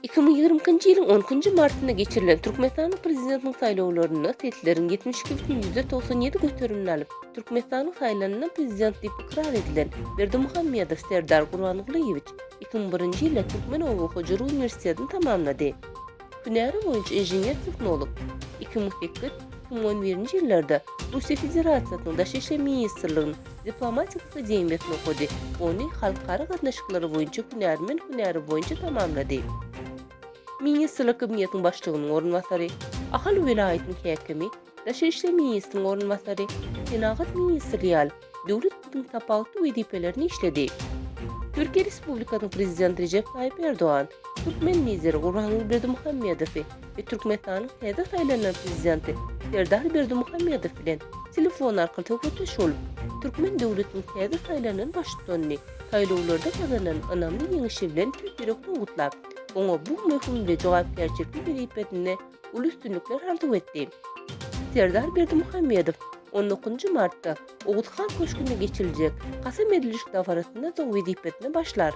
2020-nji ýylyň 10-njy martynda geçirilen Türkmenistanyň prezidentiniň saýlawlaryna tetlerin 72,97 göterimini alyp, Türkmenistanyň saýlanyna prezident diýip ikrar edilen Berdimuhammedow Serdar Gurbanulyewich 2001-nji ýylda Türkmenow Hojaly Uniwersitetini tamamlady. Hünäri boýunça inžener-teknolog. 2008-2011-nji ýyllarda Russiýa Federasiýasynyň Daşy işler ministrliginiň diplomatik akademiýasyny okudy. Ony halkara gatnaşyklary boýunça hünäri boýunça tamamlady. Ministrlik kabinetiniň başlygynyň ornwasary, Ahal welaýatynyň häkimi, Daşy işler ministriniň ornwasary, Senagat ministrliği alyp, döwletiň tapawutly wezipelerini işledi. Türkiýe Respublikasynyň prezidenti Recep Tayyip Erdoğan, Türkmen lideri Gurbanuly Berdimuhammedow we Türkmenistanyň häzir saýlanan prezidenti Serdar Berdimuhammedow bilen telefon arkaly töhfetleşip bolup, Türkmen döwletiniň häzir saýlanan başlygyny saýlawlarda kazanan önamli ýeňişi bilen türkmen gutlap, oňa bu möhümde jogapkärçilikli wezipetine uly üstünlikler arzyw etdi. Serdar Berdimuhammedow 19 Mart'ta Oğuzhan Köşküne geçilecek Kasım Edilişik Dafarasyna soň wezipetine başlar.